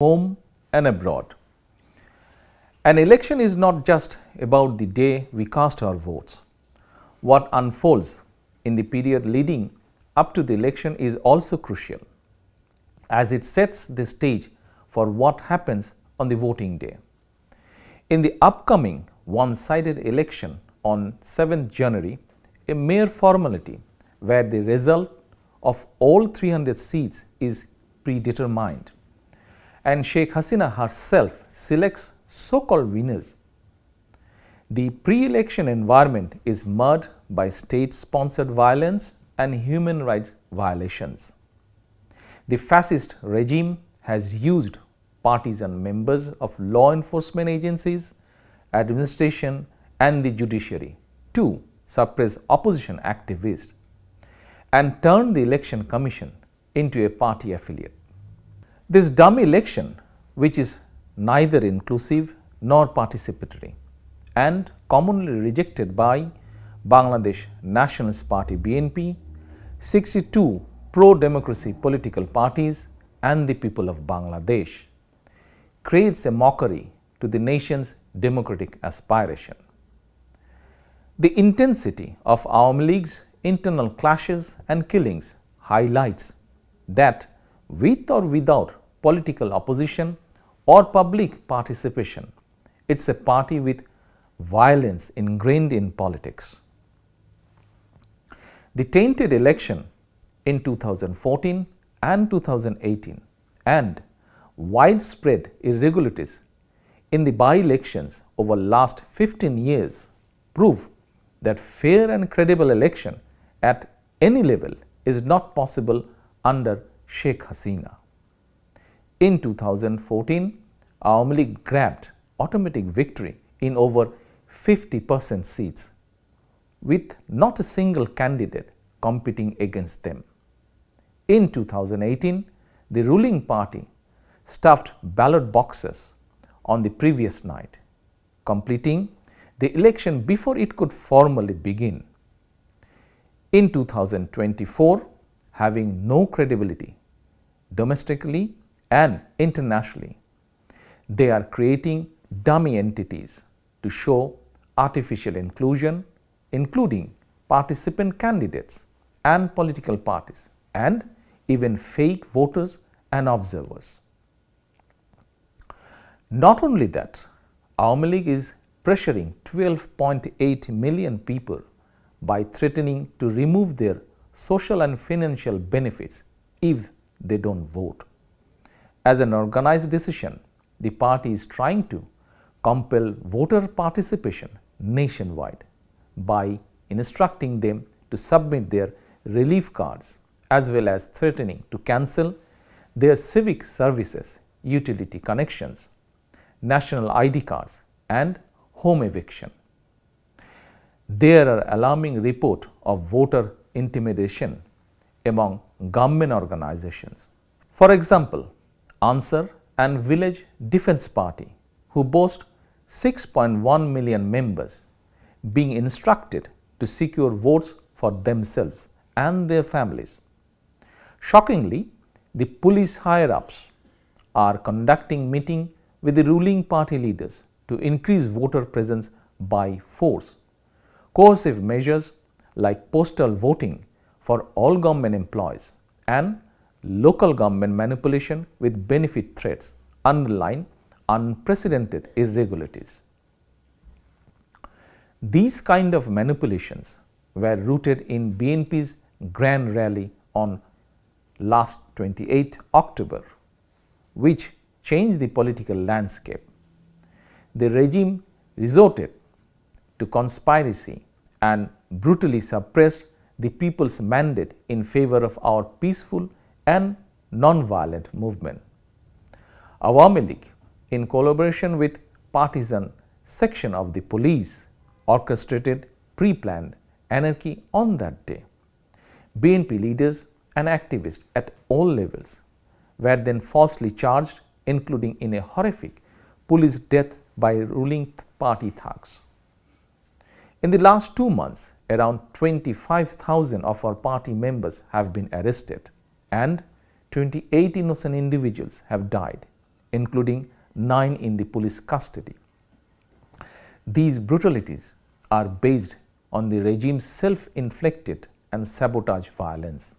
home and abroad. An election is not just about the day we cast our votes. What unfolds in the period leading up to the election is also crucial, as it sets the stage for what happens on the voting day. In the upcoming one-sided election on 7th January, a mere formality where the result of all 300 seats is predetermined, and Sheikh Hasina herself selects so-called winners. The pre-election environment is marred by state-sponsored violence and human rights violations. The fascist regime has used partisan members of law enforcement agencies, administration and the judiciary to suppress opposition activists and turned the election commission into a party affiliate. This dummy election, which is neither inclusive nor participatory and commonly rejected by Bangladesh Nationalist Party BNP, 62 pro-democracy political parties and the people of Bangladesh, creates a mockery to the nation's democratic aspiration. The intensity of Awami League's internal clashes and killings highlights that with or without political opposition or public participation, it's a party with violence ingrained in politics. The tainted election in 2014 and 2018 and widespread irregularities in the by-elections over last 15 years prove that fair and credible election at any level is not possible under Sheikh Hasina. In 2014, Awami League grabbed automatic victory in over 50% seats, with not a single candidate competing against them. In 2018, the ruling party stuffed ballot boxes on the previous night, completing the election before it could formally begin. In 2024, having no credibility domestically and internationally, they are creating dummy entities to show artificial inclusion, including participant candidates and political parties, and even fake voters and observers. Not only that, Awami League is pressuring 12.8 million people by threatening to remove their social and financial benefits if they don't vote. As an organized decision, the party is trying to compel voter participation nationwide by instructing them to submit their relief cards, as well as threatening to cancel their civic services, utility connections, national ID cards and home eviction. There are alarming reports of voter intimidation among government organizations. For example, Answer and Village Defense Party, who boast 6.1 million members, being instructed to secure votes for themselves and their families. Shockingly, the police higher-ups are conducting meetings with the ruling party leaders to increase voter presence by force. Coercive measures like postal voting for all government employees and local government manipulation with benefit threats underline unprecedented irregularities. These kind of manipulations were rooted in BNP's grand rally on last 28 October, which changed the political landscape. The regime resorted to conspiracy and brutally suppressed the people's mandate in favor of our peaceful and non-violent movement. Awami League, in collaboration with partisan section of the police, orchestrated pre-planned anarchy on that day. BNP leaders and activists at all levels were then falsely charged, including in a horrific police death by ruling party thugs. In the last 2 months, around 25,000 of our party members have been arrested and 28 innocent individuals have died, including 9 in the police custody. These brutalities are based on the regime's self-inflicted and sabotage violence,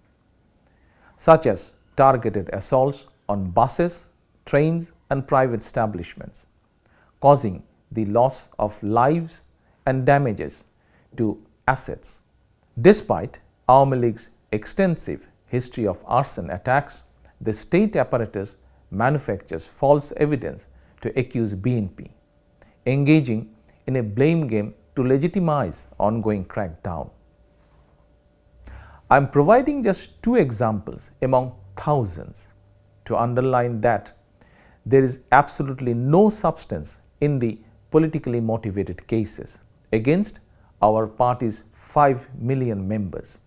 such as targeted assaults on buses, trains and private establishments, causing the loss of lives and damages to assets. Despite Awami League's extensive history of arson attacks, the state apparatus manufactures false evidence to accuse BNP, engaging in a blame game to legitimize ongoing crackdown. I am providing just 2 examples among thousands to underline that there is absolutely no substance in the politically motivated cases against our party's 5 million members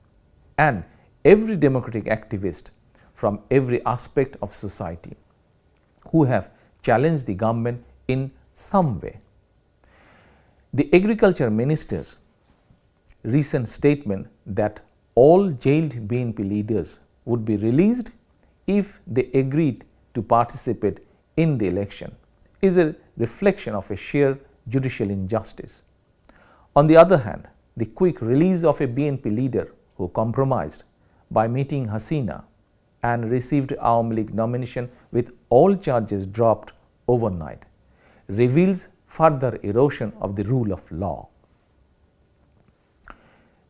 and every democratic activist from every aspect of society who have challenged the government in some way. The Agriculture Minister's recent statement that all jailed BNP leaders would be released if they agreed to participate in the election is a reflection of a sheer judicial injustice. On the other hand, the quick release of a BNP leader who compromised by meeting Hasina and received Awami League nomination with all charges dropped overnight reveals further erosion of the rule of law.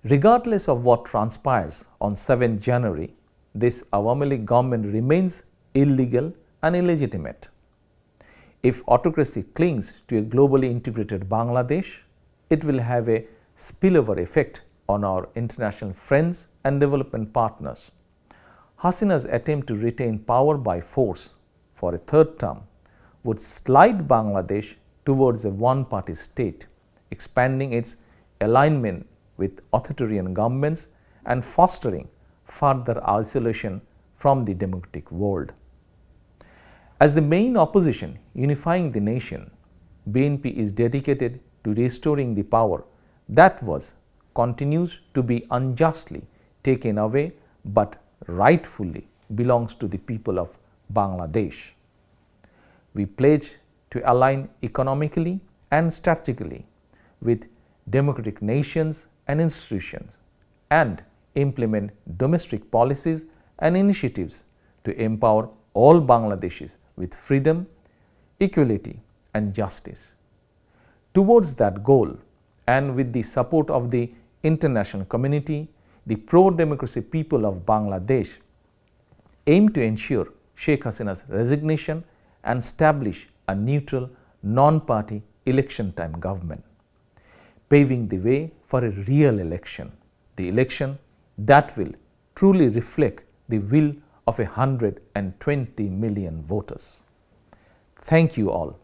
Regardless of what transpires on 7th January, this Awami League government remains illegal and illegitimate. If autocracy clings to a globally integrated Bangladesh, it will have a spillover effect on our international friends and development partners. Hasina's attempt to retain power by force for a 3rd term would slide Bangladesh towards a one-party state, expanding its alignment with authoritarian governments and fostering further isolation from the democratic world. As the main opposition unifying the nation, BNP is dedicated to restoring the power that continues to be unjustly taken away but rightfully belongs to the people of Bangladesh. We pledge to align economically and strategically with democratic nations and institutions and implement domestic policies and initiatives to empower all Bangladeshis with freedom, equality and justice. Towards that goal, and with the support of the international community, the pro-democracy people of Bangladesh aim to ensure Sheikh Hasina's resignation and establish a neutral, non-party election-time government, paving the way for a real election, the election that will truly reflect the will of 120 million voters. Thank you all.